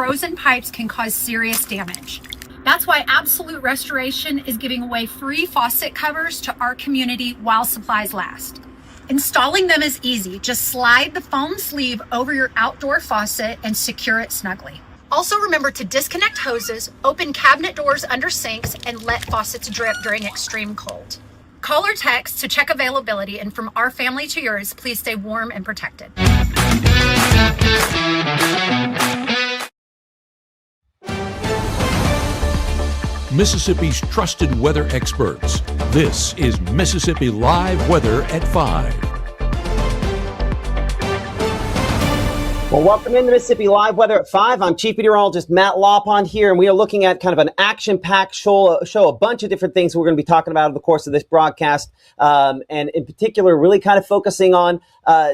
frozen pipes can cause serious damage. That's why Absolute Restoration is giving away free faucet covers to our community while supplies last. Installing them is easy. Just slide the foam sleeve over your outdoor faucet and secure it snugly. Also remember to disconnect hoses, open cabinet doors under sinks, and let faucets drip during extreme cold. Call or text to check availability, and from our family to yours, please stay warm and protected. Mississippi's trusted weather experts. This is Mississippi Live Weather at 5. Well, welcome into Mississippi Live Weather at 5. I'm Chief Meteorologist Matt Lawpond here, and we are looking at kind of an action-packed show, a bunch of different things we're going to be talking about over the course of this broadcast, and in particular, really kind of focusing on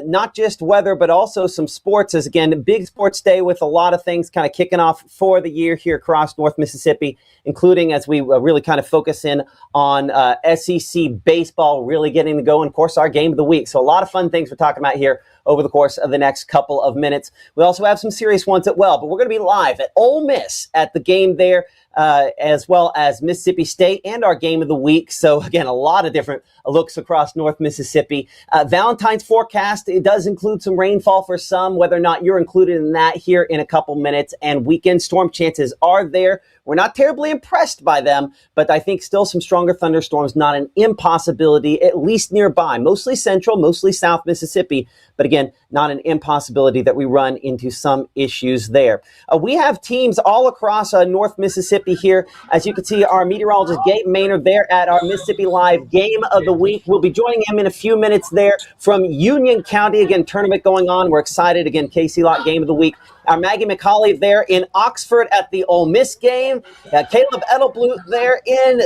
not just weather, but also some sports, as again, a big sports day with a lot of things kind of kicking off for the year here across North Mississippi, including as we really kind of focus in on SEC baseball really getting to go, and of course, our game of the week. So a lot of fun things we're talking about here over the course of the next couple of minutes. We also have some serious ones as well, but we're going to be live at OleMiss at the game there, as well as Mississippi State and our game of the week. So again, a lot of different looks across North Mississippi. Valentine's forecast, it does include some rainfall for some, whether or not you're included in that here in a couple minutes, and weekend storm chances are there. We're not terribly impressed by them, but I think still some stronger thunderstorms, not an impossibility, at least nearby, mostly central, mostly South Mississippi. But again, not an impossibility that we run into some issues there. We have teams all across North Mississippi here. As you can see, our meteorologist Gabe Maynard there at our Mississippi Live Game of the Week. We'll be joining him in a few minutes there from Union County. Again, tournament going on. We're excited. Again, KC Lot Game of the Week. Our Maggie McCauley there in Oxford at the OleMiss game. Caleb Edelblut there in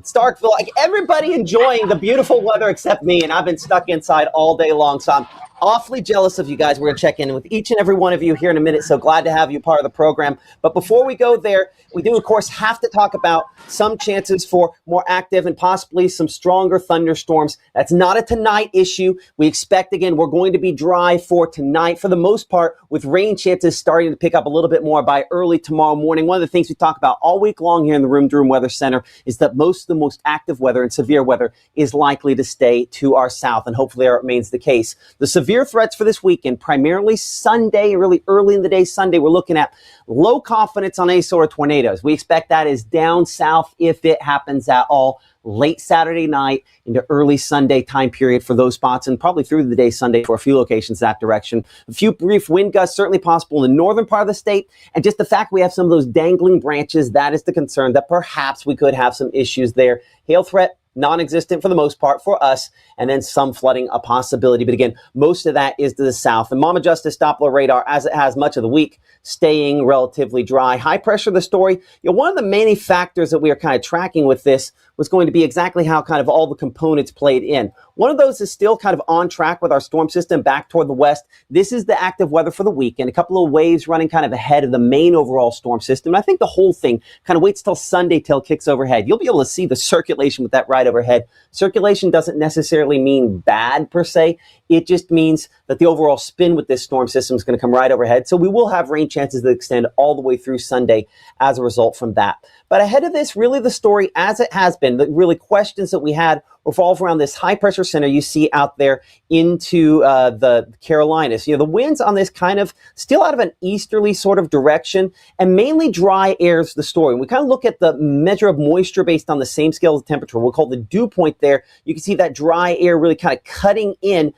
Starkville. Like everybody enjoying the beautiful weather except me, and I've been stuck inside all day long. So I'm awfully jealous of you guys. We're going to check in with each and every one of you here in a minute. So glad to have you part of the program. But before we go there, we do, of course, have to talk about some chances for more active and possibly some stronger thunderstorms. That's not a tonight issue. We expect, again, we're going to be dry for tonight for the most part, with rain chances starting to pick up a little bit more by early tomorrow morning. One of the things we talk about all week long here in the Room to Room Weather Center is that most of the most active weather and severe weather is likely to stay to our south, and hopefully that remains the case. The severe threats for this weekend, primarily Sunday, really early in the day Sunday, we're looking at low confidence on any sort of tornadoes. We expect that is down south if it happens at all. Late Saturday night into early Sunday time period for those spots, and probably through the day Sunday for a few locations that direction. A few brief wind gusts certainly possible in the northern part of the state, and just the fact we have some of those dangling branches, that is the concern that perhaps we could have some issues there. Hail threat non-existent for the most part for us, and then some flooding a possibility. But again, most of that is to the south. And Mama Justice Doppler radar, as it has much of the week, staying relatively dry. High pressure, the story. One of the many factors that we are kind of tracking with this was going to be exactly how kind of all the components played in. One of those is still kind of on track with our storm system back toward the west. This is the active weather for the weekend. A couple of waves running kind of ahead of the main overall storm system. And I think the whole thing kind of waits till Sunday till it kicks overhead. You'll be able to see the circulation with that right overhead. Circulation doesn't necessarily mean bad per se. It just means that the overall spin with this storm system is going to come right overhead. So we will have rain chances that extend all the way through Sunday as a result from that. But ahead of this, really the story as it has been, the really questions that we had revolve around this high pressure center you see out there into the Carolinas. The winds on this kind of still out of an easterly sort of direction, and mainly dry air is the story. We kind of look at the measure of moisture based on the same scale of temperature. We'll call the dew point there. You can see that dry air really kind of cutting in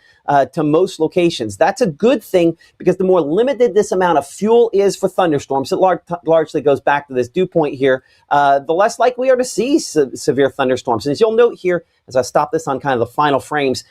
to most locations. That's a good thing because the more limited this amount of fuel is for thunderstorms, it largely goes back to this dew point here, the less likely we are to see severe thunderstorms. And as you'll note here, as I stop this on kind of the final frames,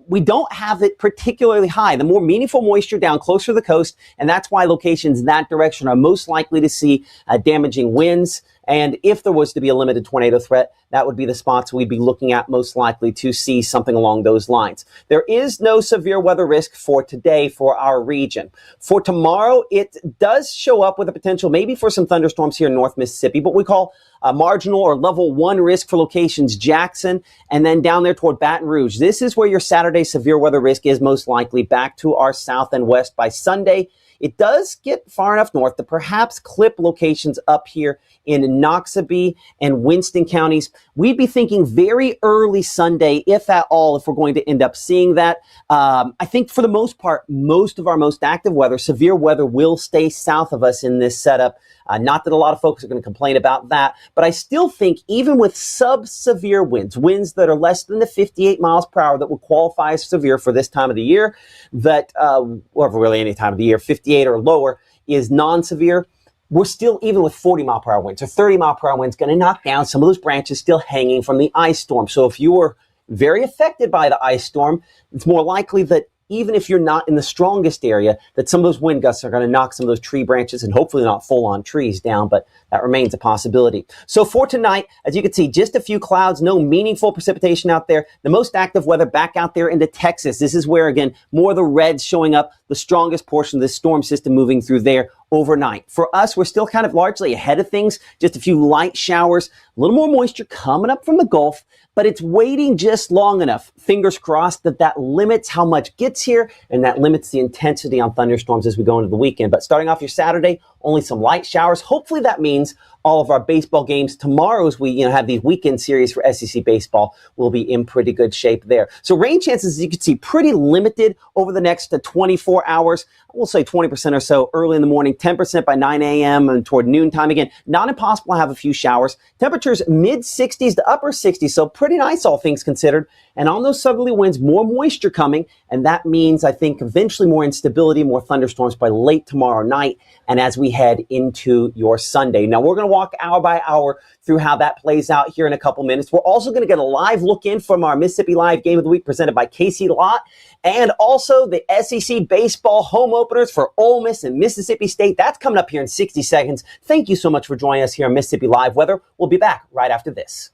we don't have it particularly high. The more meaningful moisture down closer to the coast, and that's why locations in that direction are most likely to see damaging winds And if there was to be a limited tornado threat, that would be the spots we'd be looking at most likely to see something along those lines. There is no severe weather risk for today for our region. For tomorrow, it does show up with a potential maybe for some thunderstorms here in North Mississippi, but we call marginal or level 1 risk for locations Jackson and then down there toward Baton Rouge. This is where your Saturday severe weather risk is most likely back to our south and west by Sunday. It does get far enough north to perhaps clip locations up here in Noxubee and Winston counties. We'd be thinking very early Sunday, if at all, if we're going to end up seeing that. I think for the most part, most of our most active weather, severe weather, will stay south of us in this setup. Not that a lot of folks are going to complain about that, but I still think even with sub-severe winds that are less than the 58 miles per hour that will qualify as severe for this time of the year, that, or really any time of the year, 58 or lower is non-severe. We're still, even with 40 mile per hour winds or 30 mile per hour winds, going to knock down some of those branches still hanging from the ice storm. So if you were very affected by the ice storm, it's more likely that even if you're not in the strongest area, that some of those wind gusts are going to knock some of those tree branches and hopefully not full-on trees down, but that remains a possibility. So for tonight, as you can see, just a few clouds, no meaningful precipitation out there. The most active weather back out there into Texas. This is where, again, more of the reds showing up, the strongest portion of this storm system moving through there overnight. For us, we're still kind of largely ahead of things. Just a few light showers, a little more moisture coming up from the Gulf, but it's waiting just long enough, fingers crossed, that limits how much gets here and that limits the intensity on thunderstorms as we go into the weekend. But starting off your Saturday, only some light showers. Hopefully that means all of our baseball games tomorrow, as we have these weekend series for SEC baseball, will be in pretty good shape there. So rain chances, as you can see, pretty limited over the next 24 hours. We'll say 20% or so early in the morning, 10% by 9 a.m. and toward noontime. Again, not impossible to have a few showers. Temperatures mid-60s to upper 60s, so pretty nice all things considered. And on those southerly winds, more moisture coming, and that means, I think, eventually more instability, more thunderstorms by late tomorrow night and as we head into your Sunday. Now, we're going to walk hour by hour through how that plays out here in a couple minutes. We're also going to get a live look in from our Mississippi Live Game of the Week presented by Casey Lott, and also the SEC baseball home openers for Ole Miss and Mississippi State. That's coming up here in 60 seconds. Thank you so much for joining us here on Mississippi Live Weather. We'll be back right after this.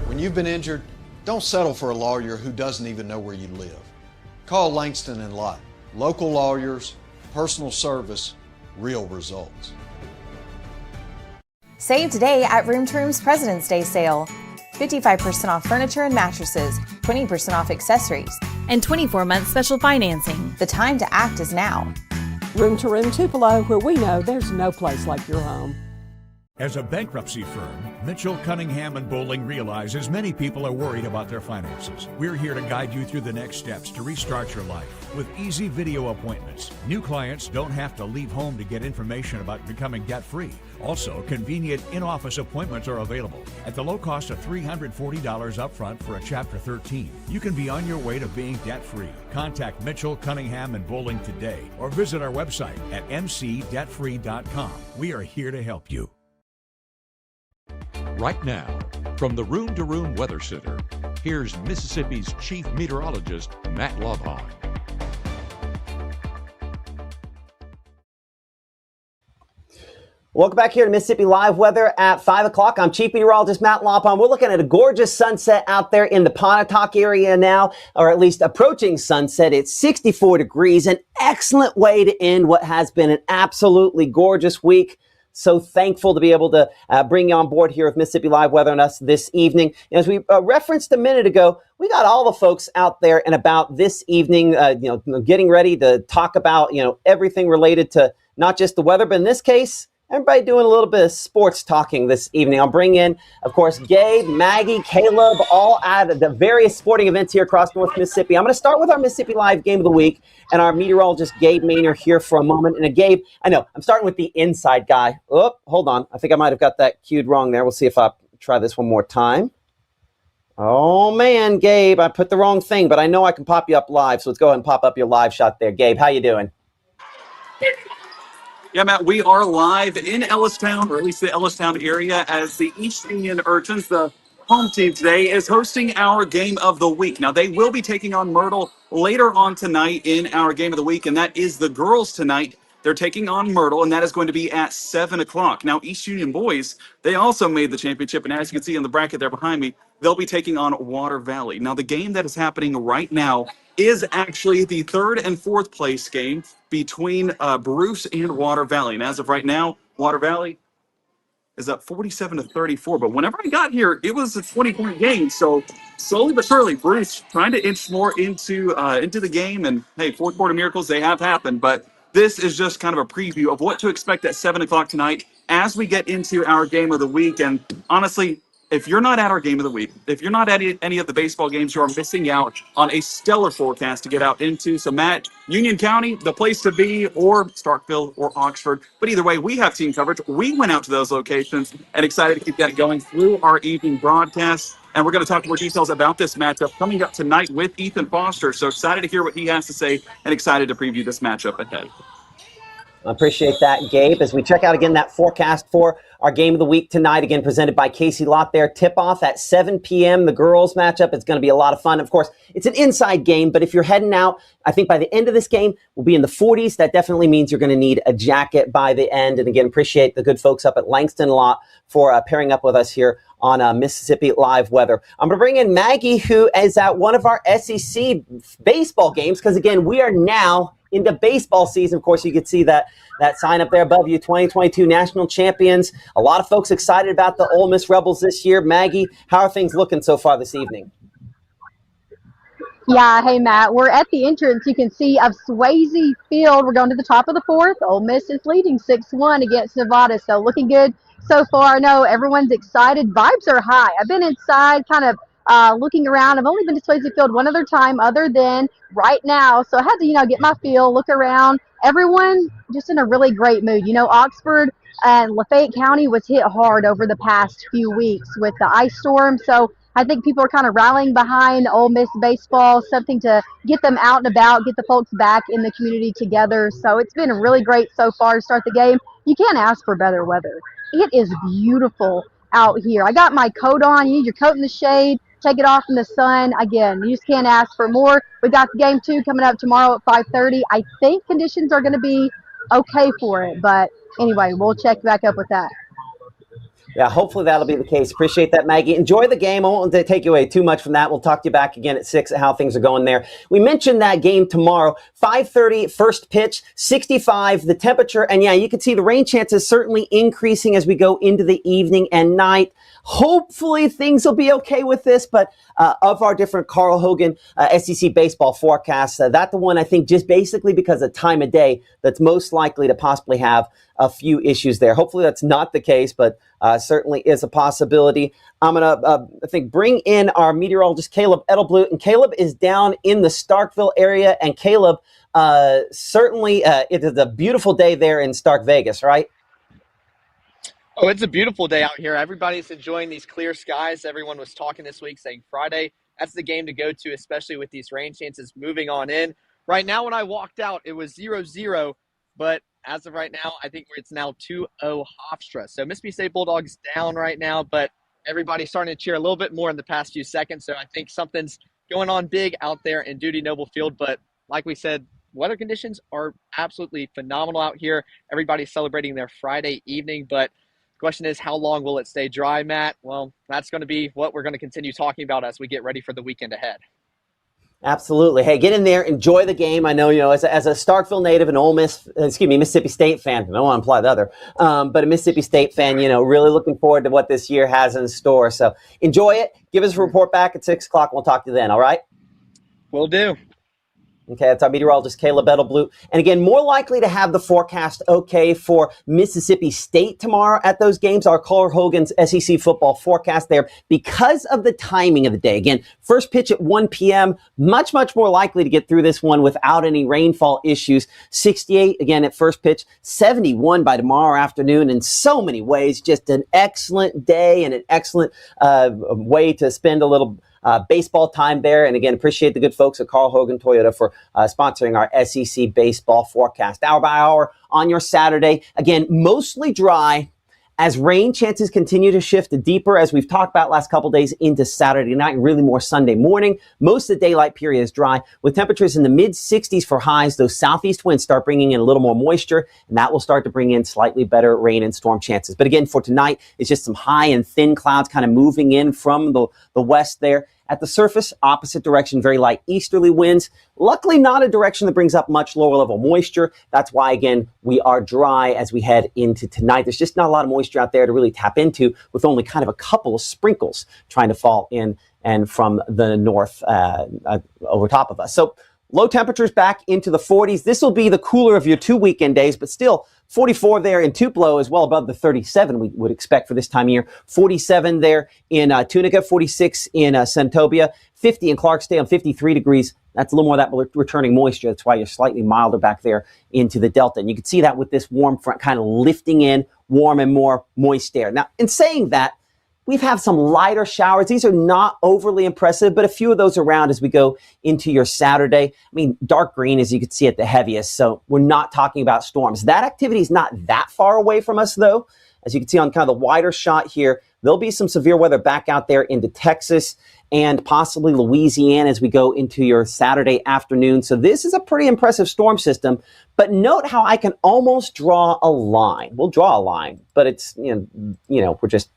When you've been injured, don't settle for a lawyer who doesn't even know where you live. Call Langston and Lott. Local lawyers, personal service, real results. Save today at Room to Room's President's Day sale. 55% off furniture and mattresses, 20% off accessories, and 24-month special financing. The time to act is now. Room to Room Tupelo, where we know there's no place like your home. As a bankruptcy firm, Mitchell, Cunningham, and Bowling realizes many people are worried about their finances. We're here to guide you through the next steps to restart your life with easy video appointments. New clients don't have to leave home to get information about becoming debt-free. Also, convenient in-office appointments are available at the low cost of $340 upfront for a Chapter 13. You can be on your way to being debt-free. Contact Mitchell, Cunningham, and Bowling today or visit our website at mcdebtfree.com. We are here to help you. Right now, from the Room to Room Weather Center, here's Mississippi's Chief Meteorologist, Matt Lobhon. Welcome back here to Mississippi Live Weather at 5 o'clock. I'm Chief Meteorologist Matt Lobhon. We're looking at a gorgeous sunset out there in the Pontotoc area now, or at least approaching sunset. It's 64 degrees, an excellent way to end what has been an absolutely gorgeous week. So thankful to be able to bring you on board here with Mississippi Live Weather and us this evening. As we referenced a minute ago, we got all the folks out there and about this evening, getting ready to talk about, everything related to not just the weather, but in this case, everybody doing a little bit of sports talking this evening. I'll bring in, of course, Gabe, Maggie, Caleb, all at the various sporting events here across North Mississippi. I'm going to start with our Mississippi Live Game of the Week and our meteorologist, Gabe Maynor, here for a moment. And Gabe, I know, I'm starting with the inside guy. Oh, hold on. I think I might have got that cued wrong there. We'll see if I try this one more time. Oh, man, Gabe, I put the wrong thing, but I know I can pop you up live. So let's go ahead and pop up your live shot there. Gabe, how you doing? Yeah, Matt, we are live in Ellistown, or at least the Ellistown area, as the East Union Urchins, the home team today, is hosting our Game of the Week. Now, they will be taking on Myrtle later on tonight in our Game of the Week, and that is the girls tonight They're taking on Myrtle, and that is going to be at 7 o'clock. Now, East Union boys, they also made the championship, and as you can see in the bracket there behind me, they'll be taking on Water Valley. Now, the game that is happening right now is actually the third and fourth place game between Bruce and Water Valley. And as of right now, Water Valley is up 47-34. But whenever I got here, it was a 20-point game. So slowly but surely, Bruce trying to inch more into the game. And hey, fourth quarter miracles, they have happened. But this is just kind of a preview of what to expect at 7 o'clock tonight as we get into our game of the week. And honestly, if you're not at our game of the week, if you're not at any of the baseball games, you are missing out on a stellar forecast to get out into. So, Matt, Union County, the place to be, or Starkville or Oxford. But either way, we have team coverage. We went out to those locations and excited to keep that going through our evening broadcast. And we're going to talk more details about this matchup coming up tonight with Ethan Foster. So excited to hear what he has to say and excited to preview this matchup ahead. I appreciate that, Gabe. As we check out again that forecast for our game of the week tonight, again presented by Casey Lott there. Tip-off at 7 p.m. The girls matchup. It's going to be a lot of fun. Of course, it's an inside game, but if you're heading out, I think by the end of this game, we'll be in the 40s. That definitely means you're going to need a jacket by the end. And again, appreciate the good folks up at Langston Lott for pairing up with us here on Mississippi Live Weather. I'm going to bring in Maggie, who is at one of our SEC baseball games, because again, we are now into baseball season. Of course, you can see that sign up there above you, 2022 national champions. A lot of folks excited about the Ole Miss Rebels this year. Maggie, how are things looking so far this evening? Yeah, hey, Matt. We're at the entrance, you can see, of Swayze Field. We're going to the top of the fourth. Ole Miss is leading 6-1 against Nevada, so looking good so far. I know everyone's excited. Vibes are high. I've been inside kind of looking around. I've only been to Swayze Field one other time other than right now, so I had to, get my feel, look around. Everyone just in a really great mood. Oxford and Lafayette County was hit hard over the past few weeks with the ice storm, so I think people are kind of rallying behind Ole Miss baseball, something to get them out and about, get the folks back in the community together. So it's been really great so far to start the game. You can't ask for better weather. It is beautiful out here. I got my coat on. You need your coat in the shade. Take it off in the sun. Again, you just can't ask for more. We got the game 2 coming up tomorrow at 5:30. I think conditions are going to be okay for it. But anyway, we'll check back up with that. Yeah, hopefully that'll be the case. Appreciate that, Maggie. Enjoy the game. I won't take you away too much from that. We'll talk to you back again at 6 at how things are going there. We mentioned that game tomorrow, 5:30, first pitch, 65, the temperature. And yeah, you can see the rain chances certainly increasing as we go into the evening and night. Hopefully things will be okay with this, but of our different Carl Hogan SEC baseball forecasts, that's the one I think just basically because of time of day that's most likely to possibly have a few issues there. Hopefully that's not the case, but certainly is a possibility. I'm going to, I think, bring in our meteorologist, Caleb Edelblut. And Caleb is down in the Starkville area. And Caleb, certainly it is a beautiful day there in Stark Vegas, right? Oh, it's a beautiful day out here. Everybody's enjoying these clear skies. Everyone was talking this week saying Friday, that's the game to go to, especially with these rain chances moving on in. Right now, when I walked out, it was 0-0, but as of right now, I think it's now 2-0 Hofstra. So Mississippi State Bulldogs down right now, but everybody's starting to cheer a little bit more in the past few seconds. So I think something's going on big out there in Duty Noble Field. But like we said, weather conditions are absolutely phenomenal out here. Everybody's celebrating their Friday evening, but the question is, how long will it stay dry, Matt? Well, that's going to be what we're going to continue talking about as we get ready for the weekend ahead. Absolutely. Hey, get in there, enjoy the game. I know, as a Starkville native and Mississippi State fan, I don't want to imply the other, but a Mississippi State fan, really looking forward to what this year has in store. So enjoy it. Give us a report back at 6 o'clock. We'll talk to you then. All right? Will do. Okay, that's our meteorologist, Caleb Edelblut. And again, more likely to have the forecast okay for Mississippi State tomorrow at those games. Our Carl Hogan's SEC football forecast there because of the timing of the day. Again, first pitch at 1 p.m., much more likely to get through this one without any rainfall issues. 68, again, at first pitch, 71 by tomorrow afternoon. In so many ways, just an excellent day and an excellent way to spend a little baseball time there. And again, appreciate the good folks at Carl Hogan Toyota for sponsoring our SEC baseball forecast. Hour by hour on your Saturday. Again, mostly dry As rain chances continue to shift deeper, as we've talked about last couple days, into Saturday night and really more Sunday morning, most of the daylight period is dry with temperatures in the mid 60s for highs. Those southeast winds start bringing in a little more moisture, and that will start to bring in slightly better rain and storm chances. But again, for tonight, it's just some high and thin clouds kind of moving in from the west there. At the surface, opposite direction, very light easterly winds. Luckily, not a direction that brings up much lower level moisture. That's why, again, we are dry as we head into tonight. There's just not a lot of moisture out there to really tap into, with only kind of a couple of sprinkles trying to fall in and from the north over top of us. So low temperatures back into the 40s. This will be the cooler of your 2 weekend days, but still 44 there in Tupelo is well above the 37 we would expect for this time of year. 47 there in Tunica, 46 in Santobia, 50 in Clarksdale, 53 degrees. That's a little more of that returning moisture. That's why you're slightly milder back there into the Delta. And you can see that with this warm front kind of lifting in warm and more moist air. Now, in saying that, we've had some lighter showers. These are not overly impressive, but a few of those around as we go into your Saturday. I mean, dark green, as you can see, at the heaviest. So we're not talking about storms. That activity is not that far away from us, though. As you can see on kind of the wider shot here, there'll be some severe weather back out there into Texas and possibly Louisiana as we go into your Saturday afternoon. So this is a pretty impressive storm system. But note how I can almost draw a line. We'll draw a line, but it's, we're just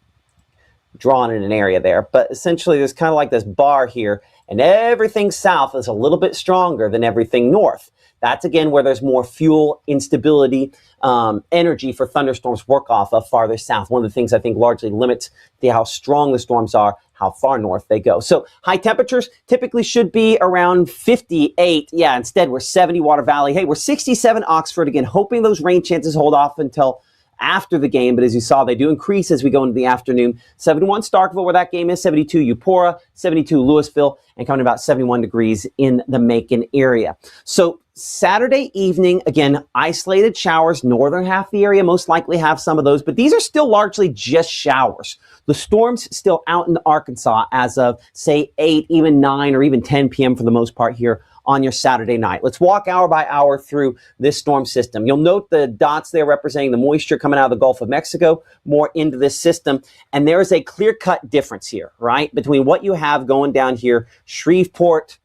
drawn in an area there. But essentially there's kind of like this bar here, and everything south is a little bit stronger than everything north. That's again where there's more fuel instability, energy for thunderstorms work off of farther south. One of the things I think largely limits how strong the storms are, how far north they go. So high temperatures typically should be around 58. Yeah, instead we're 70 Water Valley. Hey, we're 67 Oxford. Again, hoping those rain chances hold off until after the game, but as you saw, they do increase as we go into the afternoon. 71 Starkville, where that game is, 72 Eupora, 72 Louisville, and coming about 71 degrees in the Macon area. So Saturday evening, again, isolated showers. Northern half of the area most likely have some of those, but these are still largely just showers. The storm's still out in Arkansas as of, say, 8, even 9, or even 10 p.m. for the most part here on your Saturday night. Let's walk hour by hour through this storm system. You'll note the dots there representing the moisture coming out of the Gulf of Mexico more into this system. And there is a clear-cut difference here, right, between what you have going down here, Shreveport,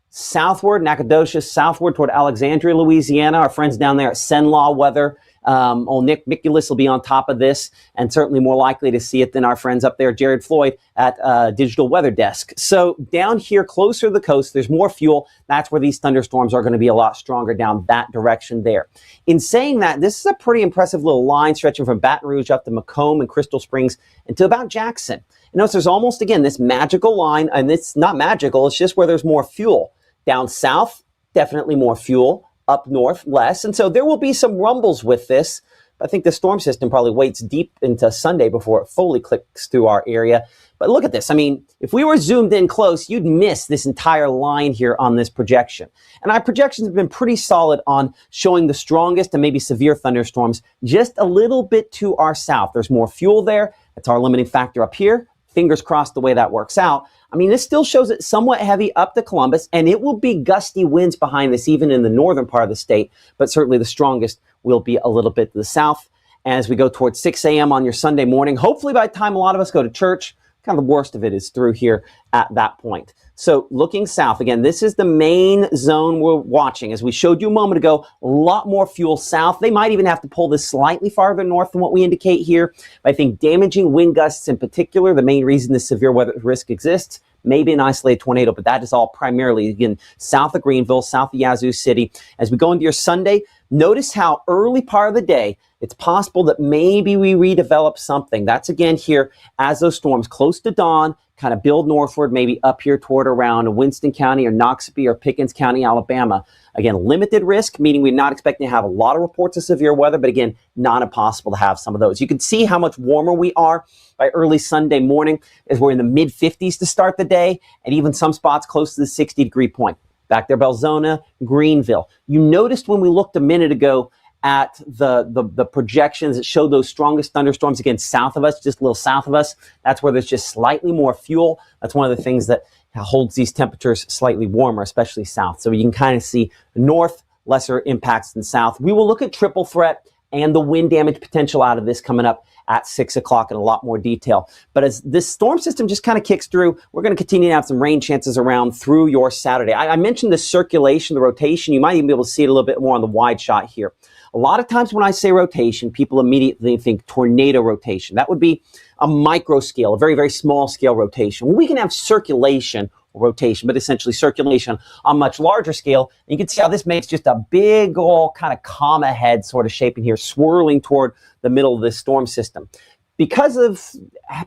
southward, Nacogdoches, southward toward Alexandria, Louisiana. Our friends down there at Senlaw Weather. Old Nick Mikulis will be on top of this, and certainly more likely to see it than our friends up there, Jared Floyd at Digital Weather Desk. So down here closer to the coast, there's more fuel. That's where these thunderstorms are going to be a lot stronger down that direction there. In saying that, this is a pretty impressive little line stretching from Baton Rouge up to Macomb and Crystal Springs and to about Jackson. You notice there's almost, again, this magical line, and it's not magical, it's just where there's more fuel. Down south, definitely more fuel. Up north, less. And so there will be some rumbles with this. I think the storm system probably waits deep into Sunday before it fully clicks through our area. But look at this. I mean, if we were zoomed in close, you'd miss this entire line here on this projection. And our projections have been pretty solid on showing the strongest and maybe severe thunderstorms just a little bit to our south. There's more fuel there. That's our limiting factor up here. Fingers crossed the way that works out. I mean, this still shows it somewhat heavy up to Columbus, and it will be gusty winds behind this, even in the northern part of the state, but certainly the strongest will be a little bit to the south. As we go towards 6 a.m. on your Sunday morning, hopefully by the time a lot of us go to church, kind of the worst of it is through here at that point. So looking south, again, this is the main zone we're watching. As we showed you a moment ago, a lot more fuel south. They might even have to pull this slightly farther north than what we indicate here. But I think damaging wind gusts in particular, the main reason this severe weather risk exists, maybe an isolated tornado, but that is all primarily, again, south of Greenville, south of Yazoo City. As we go into your Sunday, notice how early part of the day, it's possible that maybe we redevelop something. That's again here as those storms close to dawn kind of build northward, maybe up here toward around Winston County or Noxubee or Pickens County, Alabama. Again, limited risk, meaning we're not expecting to have a lot of reports of severe weather, but again, not impossible to have some of those. You can see how much warmer we are by early Sunday morning as we're in the mid 50s to start the day, and even some spots close to the 60-degree point. Back there, Belzona, Greenville. You noticed when we looked a minute ago at the projections that showed those strongest thunderstorms, again, south of us, just a little south of us. That's where there's just slightly more fuel. That's one of the things that holds these temperatures slightly warmer, especially south. So you can kind of see north, lesser impacts than south. We will look at triple threat and the wind damage potential out of this coming up at 6 o'clock in a lot more detail. But as this storm system just kind of kicks through, we're going to continue to have some rain chances around through your Saturday. I mentioned the circulation, the rotation. You might even be able to see it a little bit more on the wide shot here. A lot of times when I say rotation, people immediately think tornado rotation. That would be a micro scale, a very, very small scale rotation. Well, we can have circulation rotation, but essentially circulation on a much larger scale. And you can see how this makes just a big old kind of comma head sort of shaping here, swirling toward the middle of this storm system. Because of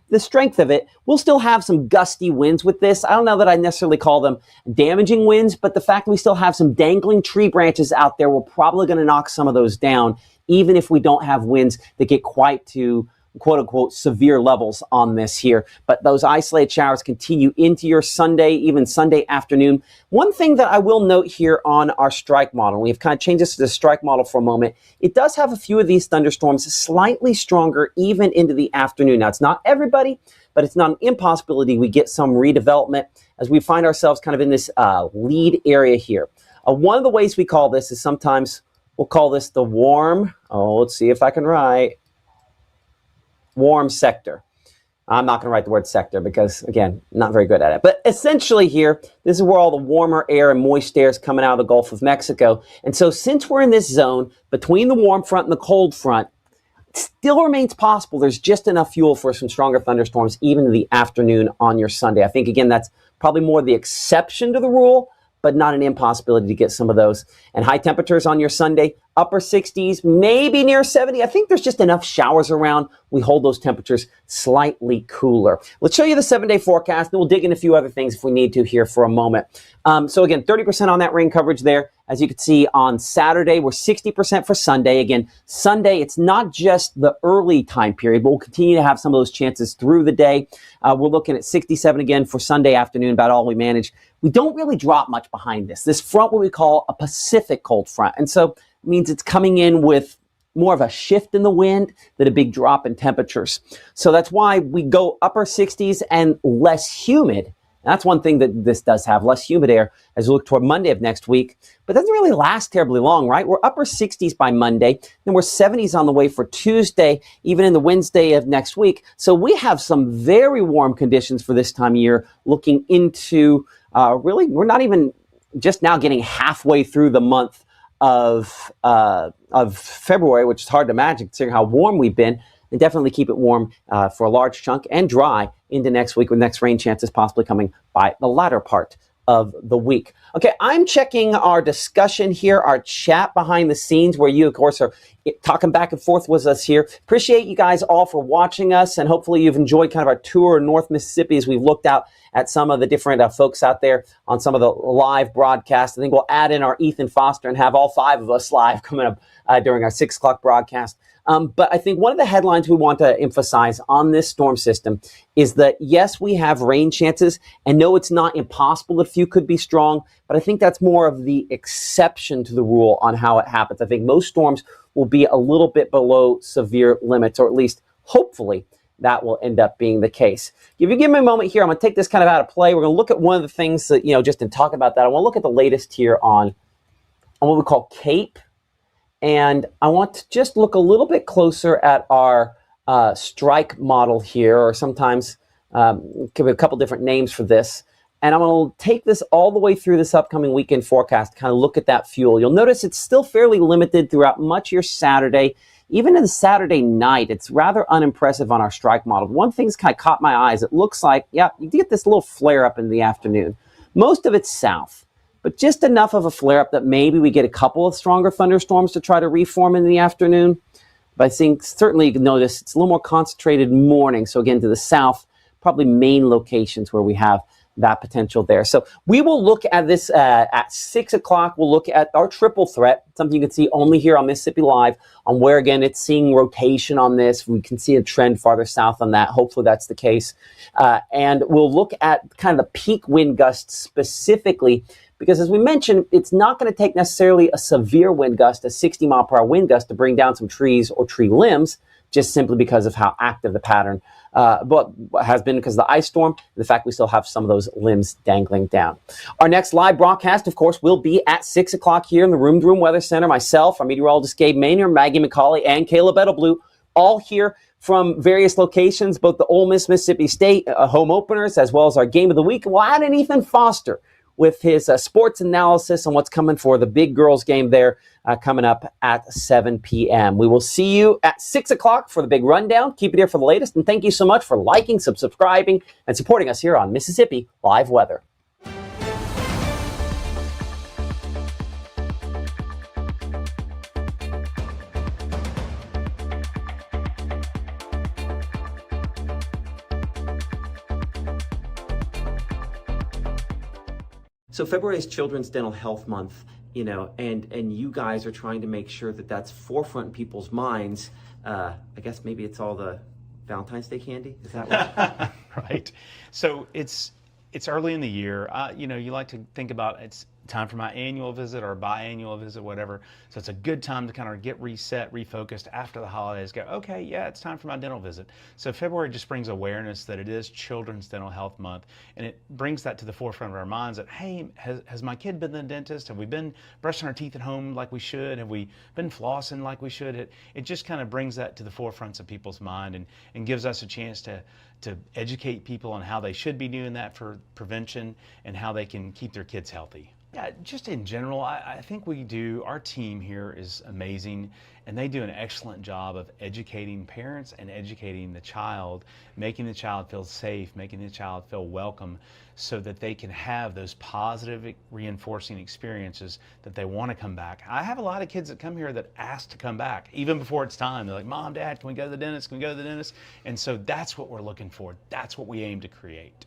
the strength of it, we'll still have some gusty winds with this. I don't know that I necessarily call them damaging winds, but the fact that we still have some dangling tree branches out there, we're probably going to knock some of those down, even if we don't have winds that get quite to quote unquote severe levels on this here. But those isolated showers continue into your Sunday, even Sunday afternoon. One thing that I will note here on our strike model, we've kind of changed this to the strike model for a moment. It does have a few of these thunderstorms slightly stronger even into the afternoon. Now, it's not everybody, but it's not an impossibility. We get some redevelopment as we find ourselves kind of in this lead area here. One of the ways we call this is sometimes we'll call this the warm, let's see if I can write, warm sector. I'm not going to write the word sector because, again, not very good at it. But essentially here, this is where all the warmer air and moist air is coming out of the Gulf of Mexico. And so since we're in this zone between the warm front and the cold front, it still remains possible there's just enough fuel for some stronger thunderstorms even in the afternoon on your Sunday. I think, again, that's probably more the exception to the rule, but not an impossibility to get some of those. And high temperatures on your Sunday, upper 60s, maybe near 70. I think there's just enough showers around. We hold those temperatures slightly cooler. Let's show you the 7-day forecast, and we'll dig in a few other things if we need to here for a moment. So again, 30% on that rain coverage there. As you can see on Saturday, we're 60% for Sunday. Again, Sunday, it's not just the early time period, but we'll continue to have some of those chances through the day. We're looking at 67 again for Sunday afternoon, about all we manage. We don't really drop much behind this. This front, what we call a Pacific cold front. And so it means it's coming in with more of a shift in the wind than a big drop in temperatures. So that's why we go upper 60s and less humid. And that's one thing that this does have, less humid air as we look toward Monday of next week. But it doesn't really last terribly long, right? We're upper 60s by Monday, then we're 70s on the way for Tuesday, even in the Wednesday of next week. So we have some very warm conditions for this time of year looking into really, we're not even just now getting halfway through the month of February, which is hard to imagine considering how warm we've been. And definitely keep it warm for a large chunk and dry into next week with next rain chances possibly coming by the latter part of the week. Okay, I'm checking our discussion here, our chat behind the scenes where you, of course, are talking back and forth with us here. Appreciate you guys all for watching us, and hopefully you've enjoyed kind of our tour of North Mississippi as we've looked out at some of the different folks out there on some of the live broadcasts. I think we'll add in our Ethan Foster and have all 5 of us live coming up during our 6 o'clock broadcast. But I think one of the headlines we want to emphasize on this storm system is that, yes, we have rain chances, and no, it's not impossible that a few could be strong, but I think that's more of the exception to the rule on how it happens. I think most storms will be a little bit below severe limits, or at least hopefully that will end up being the case. If you give me a moment here, I'm going to take this kind of out of play. We're going to look at one of the things that, just in talking about that, I want to look at the latest here on what we call CAPE. And I want to just look a little bit closer at our strike model here, or sometimes give it a couple different names for this. And I'm going to take this all the way through this upcoming weekend forecast, kind of look at that fuel. You'll notice it's still fairly limited throughout much of your Saturday. Even in the Saturday night, it's rather unimpressive on our strike model. One thing's kind of caught my eyes. It looks like, you get this little flare up in the afternoon. Most of it's south, but just enough of a flare-up that maybe we get a couple of stronger thunderstorms to try to reform in the afternoon. But I think certainly you can notice it's a little more concentrated morning. So again, to the south, probably main locations where we have that potential there. So we will look at this at 6 o'clock. We'll look at our triple threat, something you can see only here on Mississippi Live, on where, again, it's seeing rotation on this. We can see a trend farther south on that. Hopefully that's the case. And we'll look at kind of the peak wind gusts specifically, because as we mentioned, it's not going to take necessarily a severe wind gust, a 60-mile-per-hour wind gust, to bring down some trees or tree limbs, just simply because of how active the pattern but has been because of the ice storm, and the fact we still have some of those limbs dangling down. Our next live broadcast, of course, will be at 6 o'clock here in the Room to Room Weather Center. Myself, our meteorologist Gabe Maynard, Maggie McCauley, and Caleb Edelblue, all here from various locations, both the Ole Miss Mississippi State home openers, as well as our game of the week. We'll add in Ethan Foster with his sports analysis on what's coming for the big girls game there coming up at 7 p.m. We will see you at 6 o'clock for the big rundown. Keep it here for the latest, and thank you so much for liking, subscribing, and supporting us here on Mississippi Live Weather. So February is Children's Dental Health Month, you know, and you guys are trying to make sure that that's forefront in people's minds. I guess maybe it's all the Valentine's Day candy. Is that what? Right. So it's early in the year. You know, you like to think about it's time for my annual visit or biannual visit, whatever. So it's a good time to kind of get reset, refocused after the holidays. Go, okay, yeah, it's time for my dental visit. So February just brings awareness that it is Children's Dental Health Month, and it brings that to the forefront of our minds that, hey, has my kid been to the dentist? Have we been brushing our teeth at home like we should? Have we been flossing like we should? It just kind of brings that to the forefronts of people's mind and gives us a chance to educate people on how they should be doing that for prevention and how they can keep their kids healthy. Yeah, just in general, I think our team here is amazing, and they do an excellent job of educating parents and educating the child, making the child feel safe, making the child feel welcome, so that they can have those positive reinforcing experiences that they want to come back. I have a lot of kids that come here that ask to come back, even before it's time. They're like, Mom, Dad, can we go to the dentist? Can we go to the dentist? And so that's what we're looking for. That's what we aim to create.